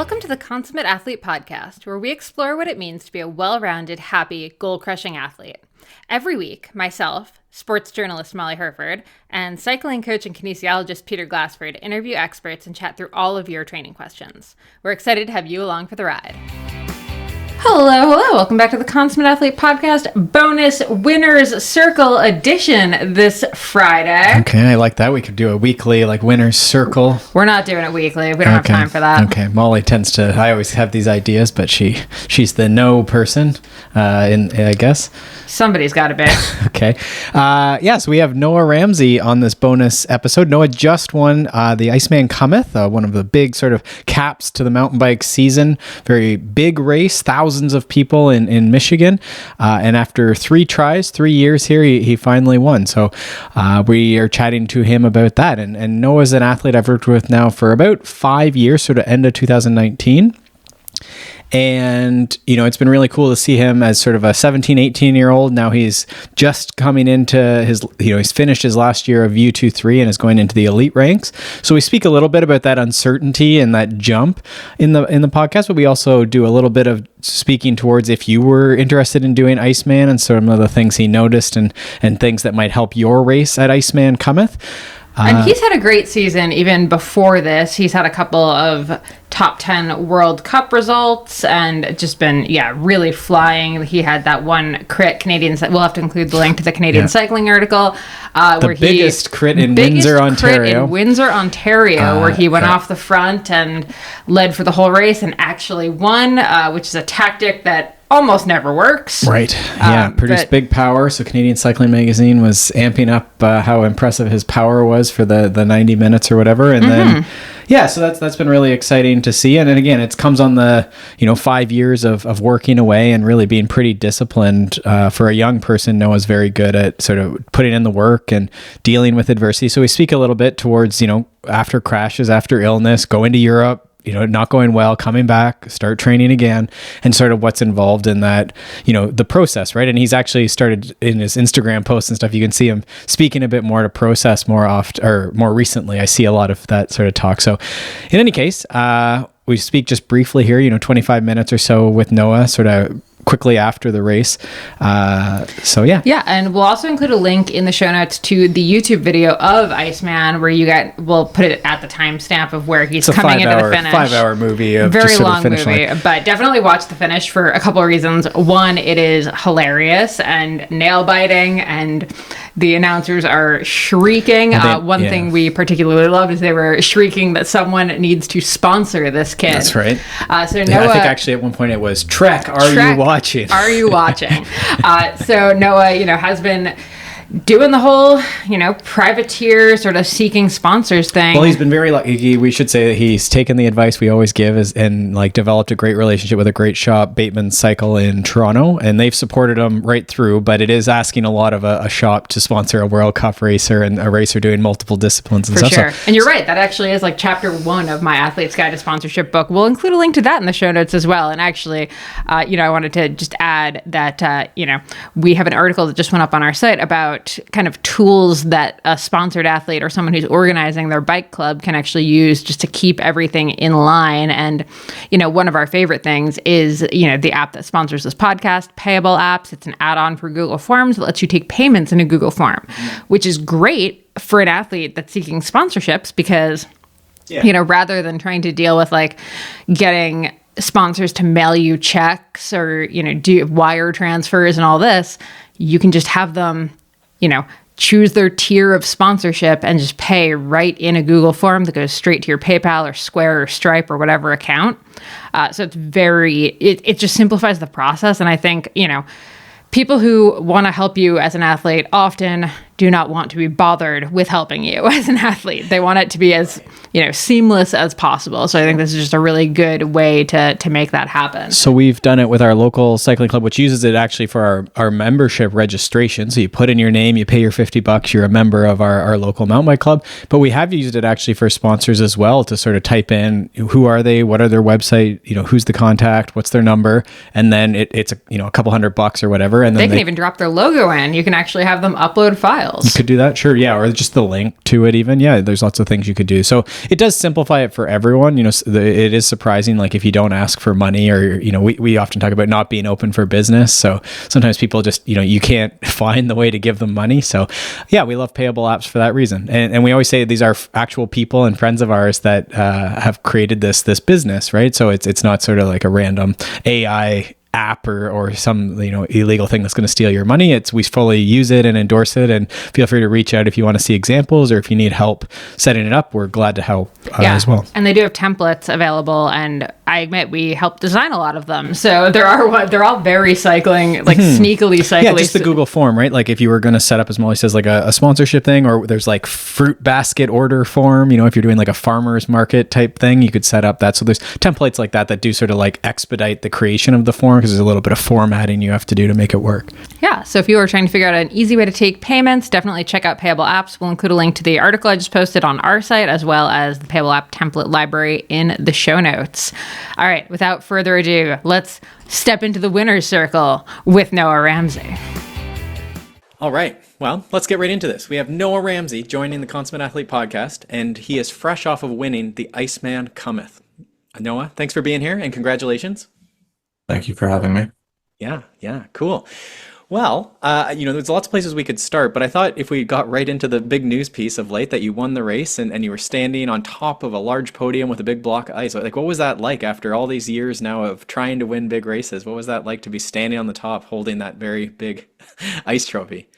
Welcome to the Consummate Athlete Podcast, where we explore what it means to be a well-rounded, happy, goal-crushing athlete. Every week, myself, sports journalist Molly Herford, and cycling coach and kinesiologist Peter Glassford interview experts and chat through all of your training questions. We're excited to have you along for the ride. Hello. Welcome back to the Consummate Athlete Podcast bonus Winner's Circle edition this Friday. Okay, I like that. We could do a weekly, Winner's Circle. We're not doing it weekly. We don't have time for that. Okay, Molly tends to, I always have these ideas, but she's the no person, I guess. Somebody's got to be. Okay. So we have Noah Ramsey on this bonus episode. Noah just won the Iceman Cometh, one of the big sort of caps to the mountain bike season. Very big race, thousands of people in Michigan. And after 3 years here, he finally won. So we are chatting to him about that. And Noah's an athlete I've worked with now for about 5 years, sort of end of 2019. And, it's been really cool to see him as sort of a 17, 18-year-old. Now he's just coming into his, he's finished his last year of U23 and is going into the elite ranks. So we speak a little bit about that uncertainty and that jump in the podcast, but we also do a little bit of speaking towards if you were interested in doing Iceman and some of the things he noticed and things that might help your race at Iceman Cometh. And he's had a great season even before this. He's had a couple of top 10 World Cup results and just been, really flying. He had that one crit Canadians that we'll have to include the link to the Canadian cycling article. The biggest crit in Windsor, Ontario. Where he went off the front and led for the whole race and actually won, which is a tactic that almost never works. Right. Produced big power. So Canadian Cycling Magazine was amping up how impressive his power was for the 90 minutes or whatever. And then, so that's been really exciting to see. And then again, it comes on the, 5 years of working away and really being pretty disciplined. For a young person, Noah's very good at sort of putting in the work and dealing with adversity. So we speak a little bit towards, after crashes, after illness, going to Europe, not going well, coming back, start training again, and sort of what's involved in that, the process, right? And he's actually started in his Instagram posts and stuff. You can see him speaking a bit more to process more often, or more recently. I see a lot of that sort of talk. So in any case, we speak just briefly here, 25 minutes or so with Noah, sort of quickly after the race. Yeah, and we'll also include a link in the show notes to the YouTube video of Iceman, where we'll put it at the timestamp of where he's coming into the finish. 5-hour movie of very long movie, but definitely watch the finish for a couple of reasons. One, it is hilarious and nail biting, and the announcers are shrieking. One thing we particularly loved is they were shrieking that someone needs to sponsor this kid. That's right. So Noah, I think actually at one point it was Trek. Are you watching? Are you watching? So Noah, has been doing the whole, privateer sort of seeking sponsors thing. Well, he's been very lucky. We should say that he's taken the advice we always give and developed a great relationship with a great shop, Bateman Cycle in Toronto, and they've supported him right through, but it is asking a lot of a shop to sponsor a World Cup racer and a racer doing multiple disciplines and stuff. For sure. And you're right. That actually is chapter 1 of my Athlete's Guide to Sponsorship book. We'll include a link to that in the show notes as well. And actually, I wanted to just add that, we have an article that just went up on our site about kind of tools that a sponsored athlete or someone who's organizing their bike club can actually use just to keep everything in line. And, one of our favorite things is, the app that sponsors this podcast, Payable Apps. It's an add-on for Google Forms that lets you take payments in a Google Form, which is great for an athlete that's seeking sponsorships because, rather than trying to deal with getting sponsors to mail you checks or, do wire transfers and all this, you can just have them choose their tier of sponsorship and just pay right in a Google form that goes straight to your PayPal or Square or Stripe or whatever account. So it's it just simplifies the process. And I think, people who want to help you as an athlete often do not want to be bothered with helping you as an athlete. They want it to be as, seamless as possible. So I think this is just a really good way to make that happen. So we've done it with our local cycling club, which uses it actually for our membership registration. So you put in your name, you pay your $50, you're a member of our local mountain bike club. But we have used it actually for sponsors as well to sort of type in who are they, what are their website, who's the contact, what's their number, and then it's a couple $100 or whatever. And then they can even drop their logo in. You can actually have them upload files. details. You could do that, sure, yeah, or just the link to it even. Yeah, there's lots of things you could do. So it does simplify it for everyone. It is surprising, like if you don't ask for money, or, we often talk about not being open for business. So sometimes people just, you can't find the way to give them money. So yeah, we love payable apps for that reason. And we always say these are actual people and friends of ours that have created this business, right? So it's not sort of like a random AI app or some illegal thing that's going to steal your money. We fully use it and endorse it, and feel free to reach out if you want to see examples or if you need help setting it up. We're glad to help as well. And they do have templates available, and I admit we helped design a lot of them. So they're all very cycling, like sneakily cycling. Yeah, just the Google form, right? Like if you were going to set up, as Molly says, like a sponsorship thing, or there's like fruit basket order form, if you're doing like a farmer's market type thing, you could set up that. So there's templates like that do sort of like expedite the creation of the form, because there's a little bit of formatting you have to do to make it work. Yeah, so if you are trying to figure out an easy way to take payments, definitely check out Payable Apps. We'll include a link to the article I just posted on our site, as well as the Payable App template library in the show notes. All right, without further ado, let's step into the winner's circle with Noah Ramsey. All right, well, let's get right into this. We have Noah Ramsey joining the Consummate Athlete podcast, and he is fresh off of winning the Iceman Cometh. Noah, thanks for being here, and congratulations. Thank you for having me. Yeah, cool. Well, there's lots of places we could start, but I thought if we got right into the big news piece of late, that you won the race and you were standing on top of a large podium with a big block of ice. Like, what was that like after all these years now of trying to win big races? What was that like to be standing on the top holding that very big ice trophy?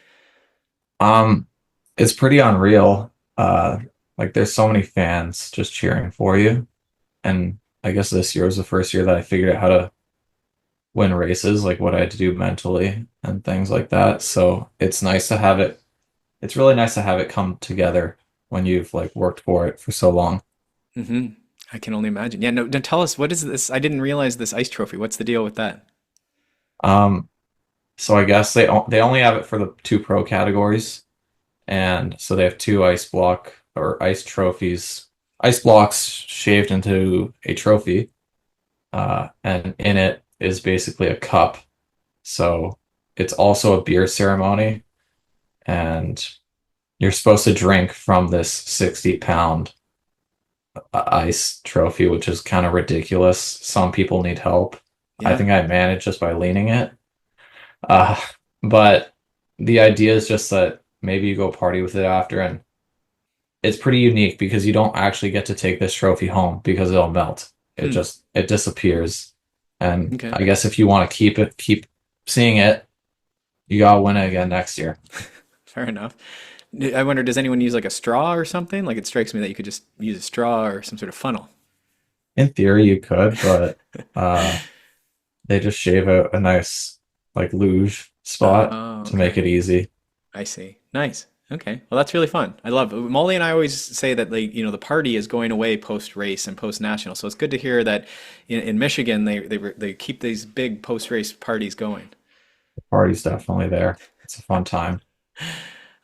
It's pretty unreal. Like there's so many fans just cheering for you. And I guess this year was the first year that I figured out how to win races, like what I had to do mentally and things like that. So it's nice to have it. It's really nice to have it come together when you've like worked for it for so long. Mm-hmm. I can only imagine. Yeah, no, tell us, what is this? I didn't realize this ice trophy. What's the deal with that? So I guess they only have it for the 2 pro categories. And so they have 2 ice block or ice trophies, ice blocks shaved into a trophy. And in it is basically a cup. So it's also a beer ceremony, and you're supposed to drink from this 60-pound ice trophy, which is kind of ridiculous. Some people need help. Yeah. I think I managed just by leaning it. But the idea is just that maybe you go party with it after, and it's pretty unique because you don't actually get to take this trophy home because it'll melt. It disappears. And okay. I guess if you want to keep seeing it, you gotta win it again next year. Fair enough. I wonder, does anyone use like a straw or something? Like, it strikes me that you could just use a straw or some sort of funnel. In theory, you could, but they just shave a nice like luge spot to make it easy. I see. Nice. Okay. Well, that's really fun. I love it. Molly and I always say that the party is going away post race and post national. So it's good to hear that in Michigan they keep these big post race parties going. The party's definitely there. It's a fun time.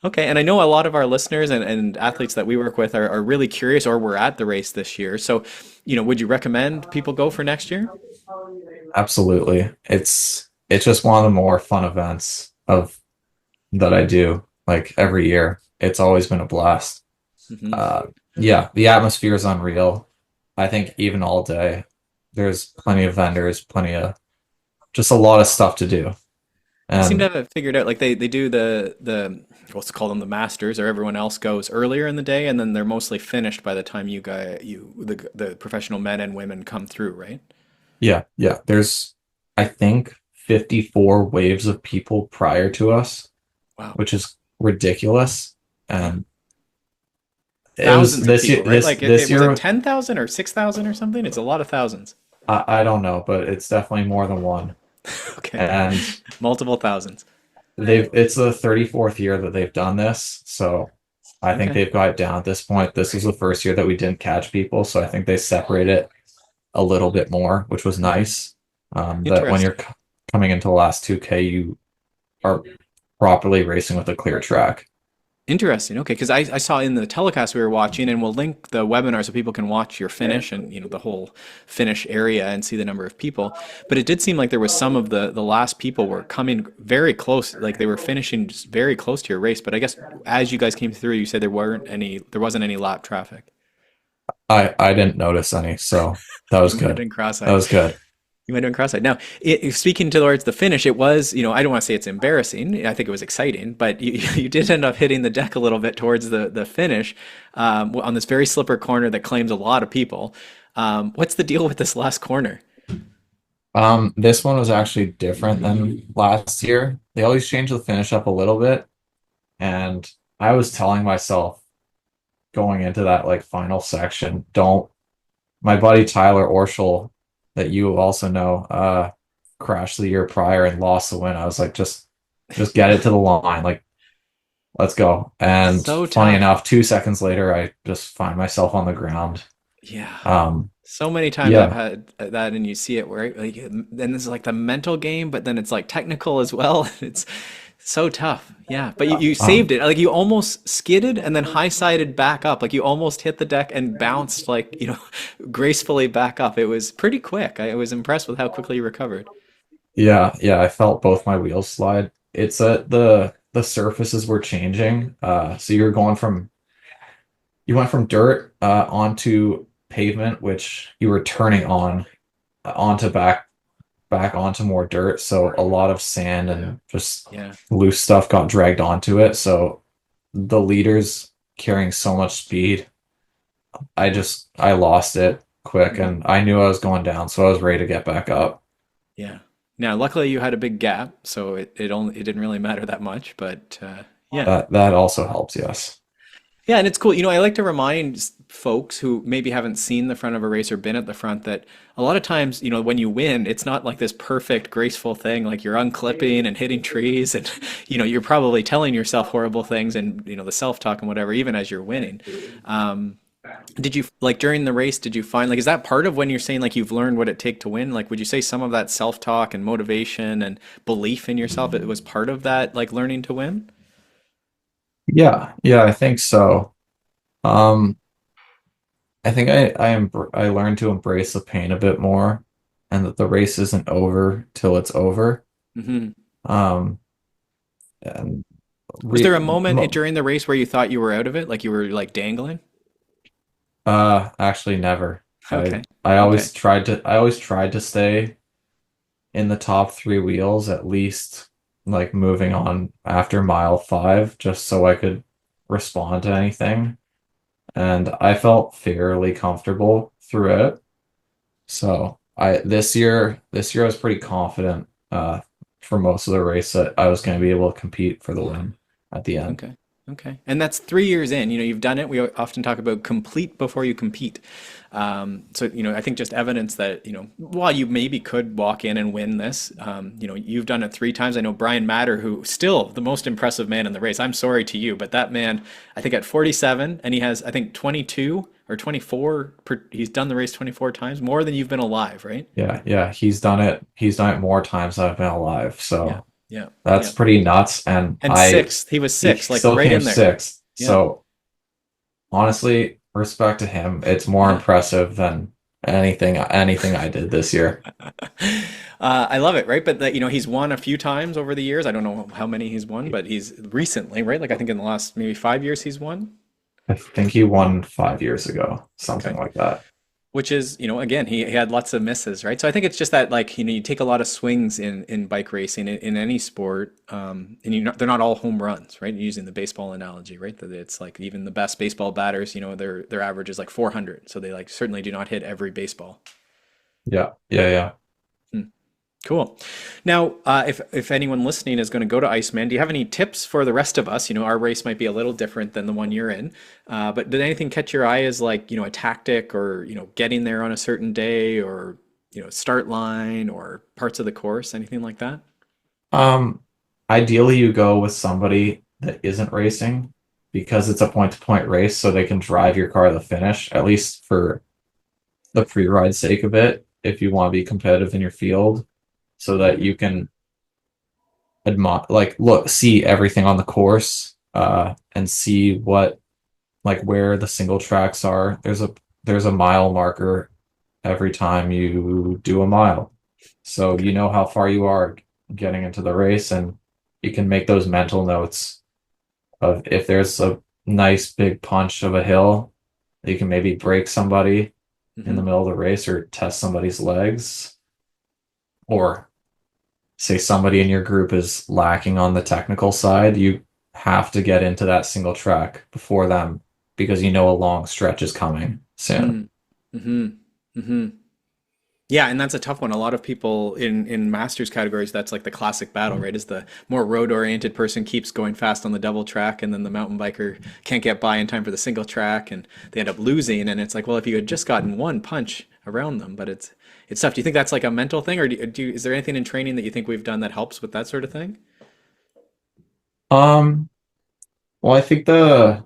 Okay. And I know a lot of our listeners and athletes that we work with are really curious, or were at the race this year. So, would you recommend people go for next year? Absolutely. It's just one of the more fun events that I do. Like every year, it's always been a blast. Mm-hmm. Yeah, the atmosphere is unreal. I think even all day, there's plenty of vendors, just a lot of stuff to do. And I seem to have it figured out. Like they do the what's called them, the masters, or everyone else goes earlier in the day, and then they're mostly finished by the time the professional men and women come through, right? Yeah. There's, I think, 54 waves of people prior to us. Wow, which is ridiculous. And thousands of people, right? This year, was it 10,000 or 6,000 or something? It's a lot of thousands. I don't know, but it's definitely more than one. Okay. And multiple thousands. It's the 34th year that they've done this, so I think they've got it down at this point. This was the first year that we didn't catch people, so I think they separate it a little bit more, which was nice. That when you're coming into the last 2K, you are properly racing with a clear track. Interesting. Okay, because I saw in the telecast we were watching, and we'll link the webinar so people can watch your finish and the whole finish area and see the number of people. But it did seem like there was some of the last people were coming very close, like they were finishing just very close to your race. But I guess as you guys came through, you said there wasn't any lap traffic. I didn't notice any, so that was You might have good. been That cross-eyed. was good. You might have been cross-eyed. Now, speaking towards the finish, it was, I don't want to say it's embarrassing. I think it was exciting, but you, you did end up hitting the deck a little bit towards the finish on this very slipper corner that claims a lot of people. What's the deal with this last corner? This one was actually different than last year. They always change the finish up a little bit, and I was telling myself going into that like final section, don't. My buddy Tyler Orschel, that you also know, crashed the year prior and lost the win. I was like, just get it to the line, like let's go. And So funny tough. enough, 2 seconds later, I just find myself on the ground. Yeah. Um, So many times I've yeah, had that, and you see it where like, then this is like the mental game, but then it's like technical as well. It's so tough. Yeah, but you um, saved it. Like you almost skidded and then high-sided back up. Like you almost hit the deck and bounced like, gracefully back up. It was pretty quick. I was impressed with how quickly you recovered. yeah. I felt both my wheels slide. It's the surfaces were changing. So you went from dirt onto pavement, which you were turning on onto back onto more dirt. So a lot of sand and just Yeah. loose stuff got dragged onto it. So the leaders carrying so much speed, I lost it quick, Mhm. and I knew I was going down, so I was ready to get back up. Yeah. Now, luckily you had a big gap, so it didn't really matter that much, but yeah. That also helps, yes. Yeah, and it's cool. I like to remind folks who maybe haven't seen the front of a race or been at the front that a lot of times, when you win, it's not like this perfect, graceful thing, like you're unclipping and hitting trees and, you're probably telling yourself horrible things and, the self-talk and whatever, even as you're winning. Um, did you, like during the race, did you find, like, is that part of when you're saying like you've learned what it takes to win? Like, would you say some of that self-talk and motivation and belief in yourself, it was part of that, like learning to win? Yeah, I think so. Um, I think I learned to embrace the pain a bit more, and that the race isn't over till it's over. Hmm. Um, and Was re there a moment mo during the race where you thought you were out of it, like you were like dangling? Actually never. Okay. Okay. I always tried to stay in the top three wheels, at least like moving on after mile 5, just so I could respond to anything. And I felt fairly comfortable through it. So this year I was pretty confident for most of the race that I was going to be able to compete for the win at the end. Okay. Okay. And that's 3 years in. You've done it. We often talk about complete before you compete. So, I think just evidence that, while you maybe could walk in and win this, you've done it 3 times. I know Brian Matter, who still the most impressive man in the race. I'm sorry to you, but that man, I think at 47, and he has, I think, 22 or 24, he's done the race 24 times, more than you've been alive, right? Yeah, he's done it. He's done it more times than I've been alive. Yeah. So Yeah. that's Yeah. pretty nuts. And And sixth, he was he sixth, like still right came in there. sixth. Yeah. So honestly, respect to him. It's more Yeah. impressive than anything I did this year. I love it, right? But that, he's won a few times over the years. I don't know how many he's won, but he's recently, right? Like I think in the last maybe 5 years he's won. I think he won 5 years ago, something Okay. like that. Which is, again, he had lots of misses, right? So I think it's just that, like, you take a lot of swings in bike racing in any sport, and they're not all home runs, right? Using the baseball analogy, right? That it's like even the best baseball batters, their average is like 400, so they like certainly do not hit every baseball. Yeah. Hmm. Cool. Now, if anyone listening is going to go to Iceman, do you have any tips for the rest of us? Our race might be a little different than the one you're in, but did anything catch your eye as like a tactic or getting there on a certain day or start line or parts of the course, anything like that? Um, Ideally you go with somebody that isn't racing, because it's a point-to-point race, so they can drive your car to the finish, at least for the pre-ride sake of it, if you want to be competitive in your field, so that you can see everything on the course and see what like where the single tracks are. There's a mile marker every time you do a mile. So you know how far you are getting into the race, and you can make those mental notes of if there's a nice big punch of a hill, you can maybe break somebody in the Hmm. middle of the race or test somebody's legs, or say somebody in your group is lacking on the technical side, you have to get into that single track before them because you know a long stretch is coming soon. Mm-hmm. Hmm. Yeah, and that's a tough one. A lot of people in masters categories, that's like the classic battle, right? Is the more road oriented person keeps going fast on the double track, and then the mountain biker can't get by in time for the single track, and they end up losing. And it's like, well, if you had just gotten one punch around them, but it's tough. Do you think that's like a mental thing, or is there anything in training that you think we've done that helps with that sort of thing? Um, well, I think that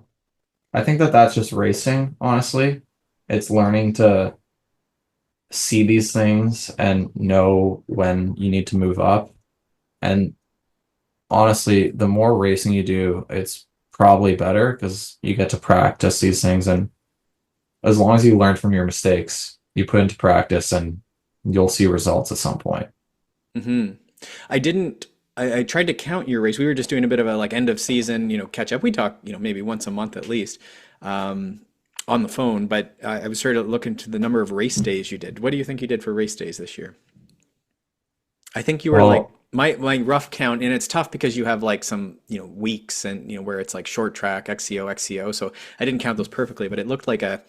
that's just racing, honestly. It's learning to see these things and know when you need to move up. And honestly, the more racing you do, it's probably better because you get to practice these things. And as long as you learn from your mistakes, you put into practice and you'll see results at some point. Hmm. I didn't. I tried to count your race. We were just doing a bit of a like end of season, catch up. We talk, maybe once a month at least, um, on the phone. But I was sort of looking to the number of race days you did. What do you think you did for race days this year? I think you were like Well, my rough count, and it's tough because you have like some weeks and where it's like short track, XCO, XCO. So I didn't count those perfectly, but it looked like a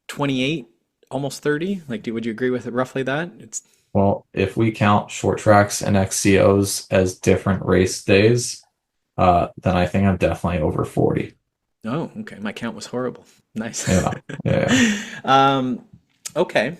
28, almost 30. Like, would you agree with it roughly that? It's if we count short tracks and XCOs as different race days, then I think I'm definitely over 40. Oh, okay. My count was horrible. Nice. Yeah. Yeah. Um, okay.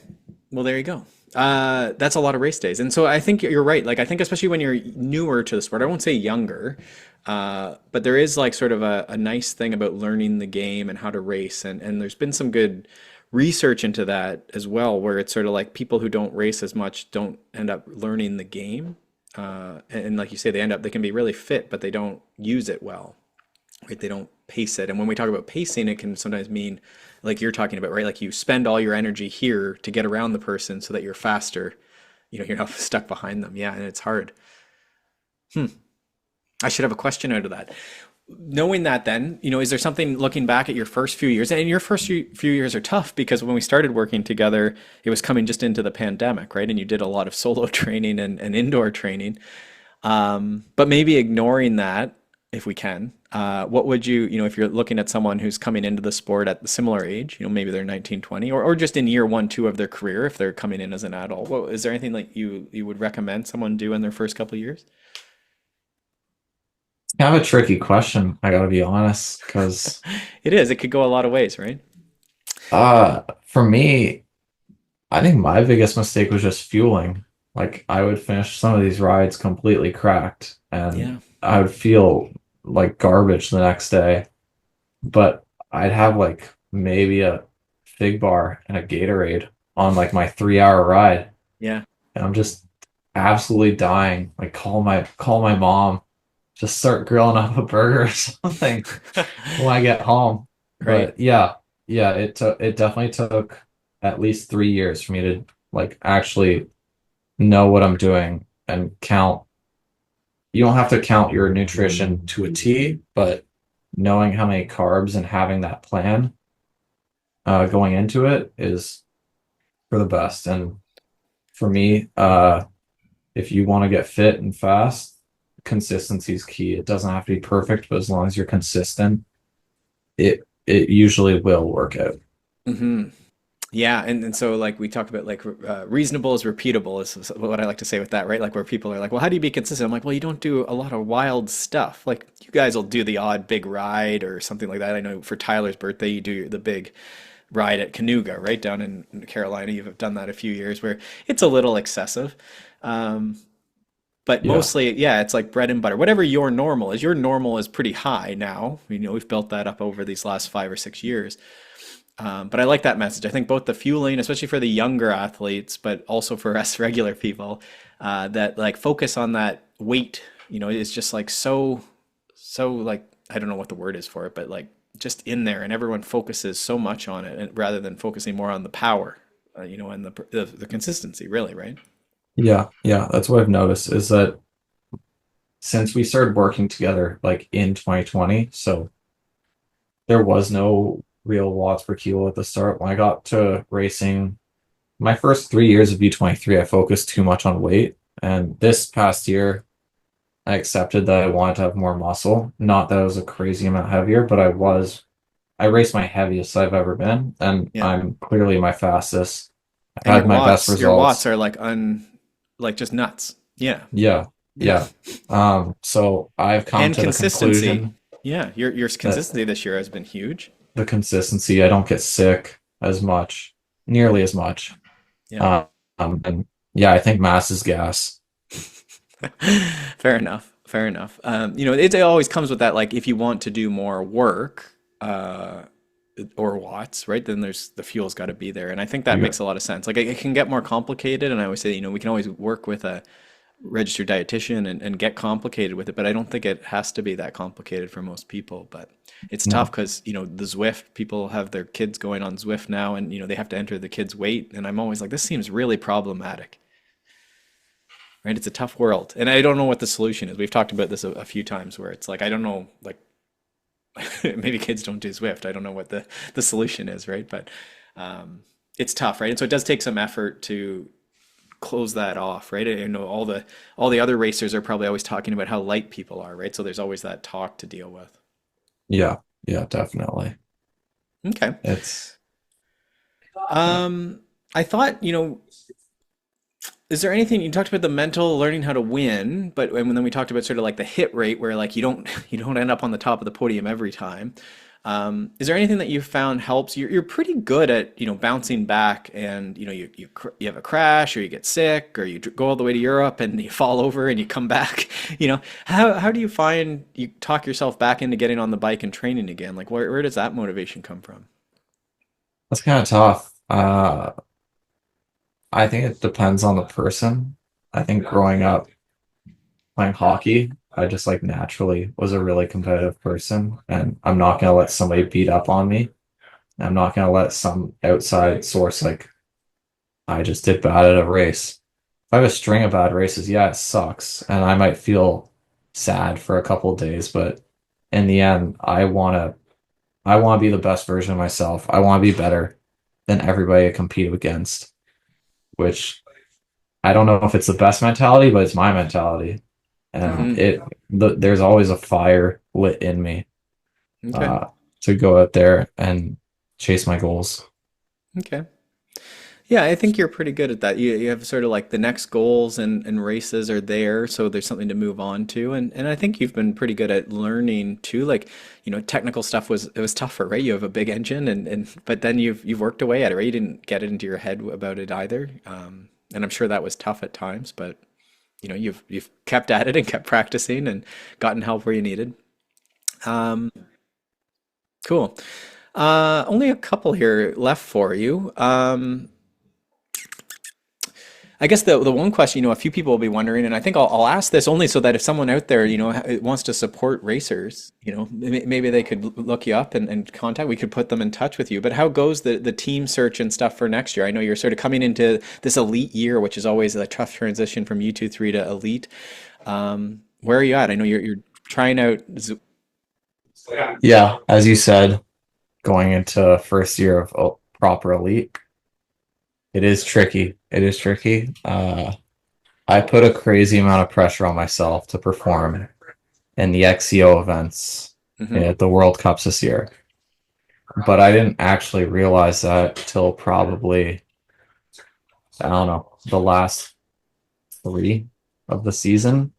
Well, there you go. That's a lot of race days. And so I think you're right. Like, I think especially when you're newer to the sport, I won't say younger, but there is like sort of a nice thing about learning the game and how to race. And there's been some good research into that as well, where it's sort of like people who don't race as much don't end up learning the game. And like you say, they can be really fit, but they don't use it well, right? They don't pace it. And when we talk about pacing, it can sometimes mean like you're talking about, right? Like you spend all your energy here to get around the person so that you're faster. You're not stuck behind them. Yeah, and it's hard. I should have a question out of that. Knowing that then, is there something looking back at your first few years, and your first few years are tough because when we started working together, it was coming just into the pandemic, right? And you did a lot of solo training and indoor training. But maybe ignoring that, if we can, what would if you're looking at someone who's coming into the sport at the similar age, maybe they're 19, 20, or just in year one, two of their career, if they're coming in as an adult, is there anything like you would recommend someone do in their first couple of years? Kind of a tricky question, I gotta be honest, because It is. It could go a lot of ways, right? for me, I think my biggest mistake was just fueling. Like I would finish some of these rides completely cracked and Yeah. I would feel like garbage the next day. But I'd have like maybe a fig bar and a Gatorade on like my 3 hour ride. Yeah. And I'm just absolutely dying. Like call my mom, just start grilling up a burger or something when I get home. Right. But yeah, it definitely took at least 3 years for me to like actually know what I'm doing and count. You don't have to count your nutrition to a T, but knowing how many carbs and having that plan going into it is for the best. And for me, if you want to get fit and fast, consistency is key. It doesn't have to be perfect, but as long as you're consistent, it usually will work out. Hmm. Yeah, and so like we talk about like reasonable is repeatable is what I like to say with that, right? Like where people are like, well, how do you be consistent? I'm like, well, you don't do a lot of wild stuff. Like you guys will do the odd big ride or something like that. I know for Tyler's birthday, you do the big ride at Canuga, right down in Carolina. You've done that a few years where it's a little excessive. Um, but Yeah. mostly, yeah, it's like bread and butter. Whatever your normal is, your normal is pretty high now. We've built that up over these last 5 or 6 years. But I like that message. I think both the fueling, especially for the younger athletes, but also for us regular people, that like focus on that weight, is just like so like I don't know what the word is for it, but like just in there, and everyone focuses so much on it, and rather than focusing more on the power, and the consistency, really, right? Yeah, yeah, that's what I've noticed is that since we started working together like in 2020, so there was no real watts per kilo at the start. When I got to racing, my first 3 years of U23, I focused too much on weight. And this past year, I accepted that I wanted to have more muscle. Not that I was a crazy amount heavier, but I raced my heaviest I've ever been, and Yeah. I'm clearly my fastest. And I've had my best your watts results. are like like just nuts. Yeah. Yeah, Yeah. yeah. So I've come And to the consistency. conclusion Yeah, your that consistency this year has been huge. the consistency, I don't get sick as much, nearly as much. Yeah. Um, and yeah, I think mass is gas. Fair enough. Fair enough. It always comes with that, like if you want to do more work, or watts, right? Then there's the fuel's got to be there. And I think that You, makes a lot of sense. Like it can get more complicated. And I always say, we can always work with a registered dietitian and get complicated with it, but I don't think it has to be that complicated for most people. But it's tough no, because, the Zwift, people have their kids going on Zwift now and, they have to enter the kids' weight. And I'm always like, this seems really problematic, right? It's a tough world. And I don't know what the solution is. We've talked about this a few times where it's like, I don't know, like maybe kids don't do Zwift. I don't know what the solution is, right? But it's tough, right? And so it does take some effort to close that off, right? I know all the other racers are probably always talking about how light people are, right? So there's always that talk to deal with. yeah, yeah, definitely. Okay. It's I thought, is there anything you talked about the mental learning how to win, but and then we talked about sort of like the hit rate where like you don't you don't end up on the top of the podium every time. Is there anything that you found helps? You're pretty good at bouncing back, and you have a crash or you get sick or you go all the way to Europe and you fall over and you come back. How do you find you talk yourself back into getting on the bike and training again? Like where does that motivation come from? that's kind of tough. I think it depends on the person. I think growing up playing hockey, I just like naturally was a really competitive person, and I'm not gonna let somebody beat up on me. I'm not gonna let some outside source like I just did bad at a race. If I have a string of bad races, yeah, it sucks, and I might feel sad for a couple of days, but in the end, I wanna be the best version of myself. I wanna be better than everybody I compete against, which I don't know if it's the best mentality, but it's my mentality. And Hmm. there's always a fire lit in me Okay. uh, to go out there and chase my goals. Okay. Yeah, I think you're pretty good at that. You have sort of like the next goals and races are there, so there's something to move on to. And I think you've been pretty good at learning too. Like, technical stuff was tougher, right? You have a big engine and but then you've worked away at it, right? You didn't get it into your head about it either. And I'm sure that was tough at times, but you've kept at it and kept practicing and gotten help where you needed. Um, cool. Only a couple here left for you. I guess the one question, a few people will be wondering, and I think I'll ask this only so that if someone out there, wants to support racers, maybe they could look you up and contact. We could put them in touch with you. But how goes the team search and stuff for next year? I know you're sort of coming into this elite year, which is always a tough transition from U23 to elite. Where are you at? I know you're trying out. Yeah, as you said, going into first year of proper elite, it is tricky. It is tricky. I put a crazy amount of pressure on myself to perform in the XCO events Mhm. at the World Cups this year. But I didn't actually realize that till probably, I don't know, the last three of the season,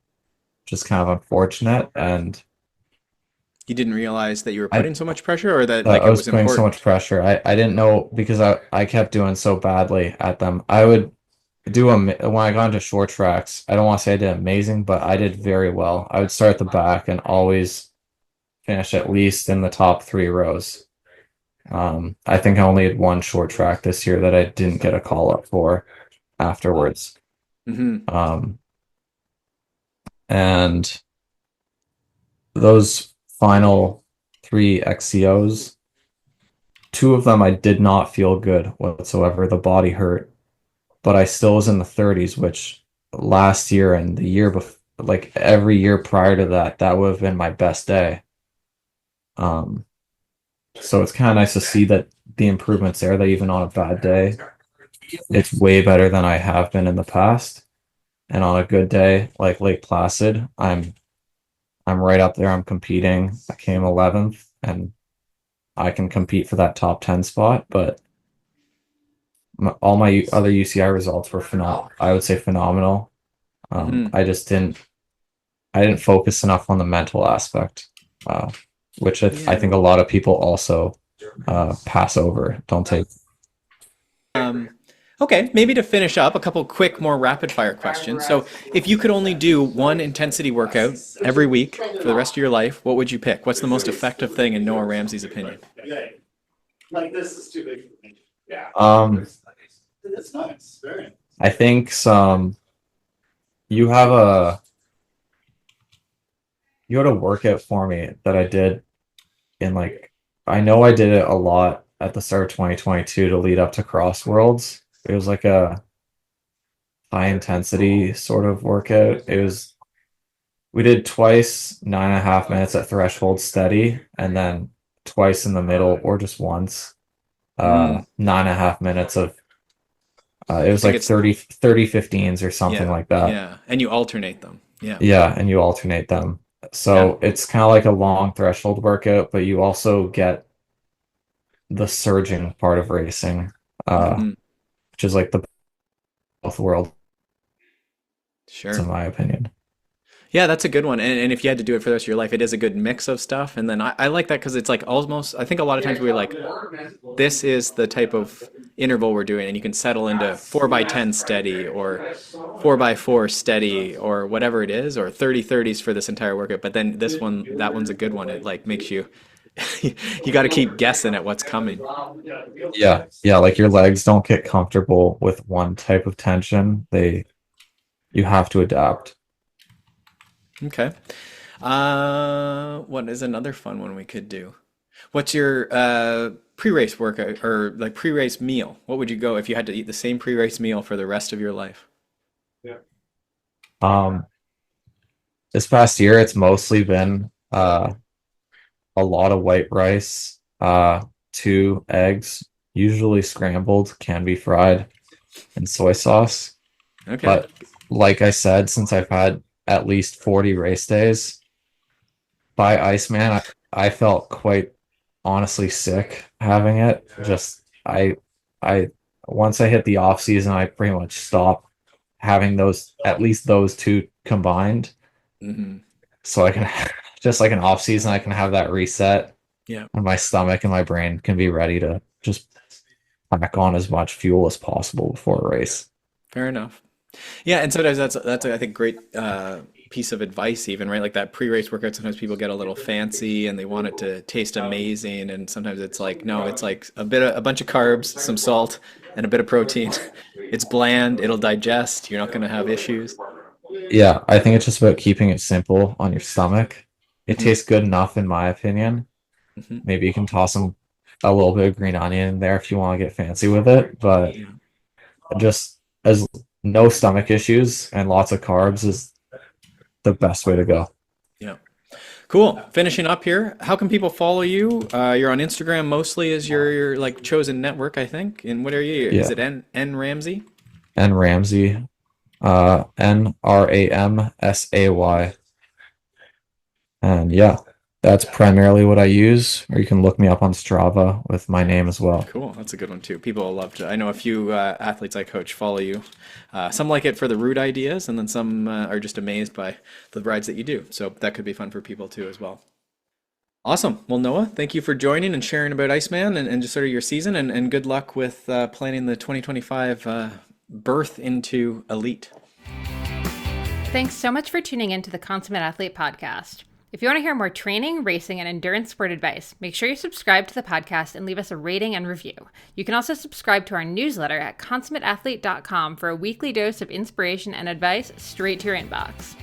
which is kind of unfortunate. And You didn't realize that you were I, putting so much pressure, or that like I it was was putting so much important. pressure. I didn't know because I kept doing so badly at them. I would when I got into short tracks, I don't want to say I did amazing, but I did very well. I would start at the back and always finish at least in the top three rows. I think I only had one short track this year that I didn't get a call up for afterwards. Hmm. Um, and those final 3 XCOs, 2 of them I did not feel good whatsoever. The body hurt, but I still was in the 30s, which last year and the year before, like every year prior to that, that would have been my best day. So it's kind of nice to see that the improvements there, that even on a bad day, it's way better than I have been in the past. And on a good day, like Lake Placid, I'm right up there. I'm competing. I came 11th, and I can compete for that top 10 spot. But all my other UCI results were I would say phenomenal. I just didn't focus enough on the mental aspect, which I think a lot of people also pass over, don't take. Okay, maybe to finish up, a couple quick, more rapid fire questions. So, if you could only do one intensity workout every week for the rest of your life, what would you pick? What's the most effective thing in Noah Ramsey's opinion? Like this is too big for me. Yeah. It's nice. Very. I think you have a workout for me that I did in I know I did it a lot at the start of 2022 to lead up to Cross Worlds. It was like a high intensity sort of workout. We did twice 9.5 minutes at threshold steady, and then twice in the middle, or just once 9.5 minutes of it was like 30 15s or something like that. Yeah, and you alternate them. Yeah, and you alternate them. So it's kind of like a long threshold workout, but you also get the surging part of racing, which is like the both world. Sure. In my opinion. Yeah, that's a good one. And if you had to do it for the rest of your life, it is a good mix of stuff. And then I like that because it's like almost, I think a lot of times we're like, this is the type of interval we're doing, and you can settle into 4x10 steady or 4x4 steady or whatever it is, or 30/30s for this entire workout. But then that one's a good one. It like makes you, you got to keep guessing at what's coming. Yeah. Like your legs don't get comfortable with one type of tension. You have to adapt. Okay. What is another fun one we could do? What's your pre-race workout or like pre-race meal? What would you go if you had to eat the same pre-race meal for the rest of your life? This past year it's mostly been a lot of white rice, 2 eggs, usually scrambled, can be fried, and soy sauce. Okay. But like I said, since I've had at least 40 race days by Iceman, I felt quite honestly sick having it. Just I once I hit the off season, I pretty much stopped having at least those 2 combined. So I can just like an off season, I can have that reset. Yeah. And my stomach and my brain can be ready to just pack on as much fuel as possible before a race. Fair enough. Yeah, and sometimes that's I think great piece of advice even, right? Like that pre-race workout, sometimes people get a little fancy and they want it to taste amazing, and sometimes it's like no, it's like a bunch of carbs, some salt, and a bit of protein. It's bland, it'll digest, you're not going to have issues. Yeah, I think it's just about keeping it simple on your stomach. It tastes good enough in my opinion. Maybe you can toss a little bit of green onion in there if you want to get fancy with it, but just as no stomach issues and lots of carbs is the best way to go. Yeah. Cool. Finishing up here, how can people follow you? You're on Instagram mostly as your like chosen network, I think. And what are you? Is it N Ramsey? N Ramsey. NRAMSAY. And yeah, that's primarily what I use, or you can look me up on Strava with my name as well. Cool. That's a good one too. People will love to. I know a few athletes I coach follow you. Some like it for the route ideas, and then some are just amazed by the rides that you do. So that could be fun for people too as well. Awesome. Well, Noah, thank you for joining and sharing about Iceman and just sort of your season, and good luck with planning the 2025 birth into elite. Thanks so much for tuning in to the Consummate Athlete podcast. If you want to hear more training, racing, and endurance sport advice, make sure you subscribe to the podcast and leave us a rating and review. You can also subscribe to our newsletter at consummateathlete.com for a weekly dose of inspiration and advice straight to your inbox.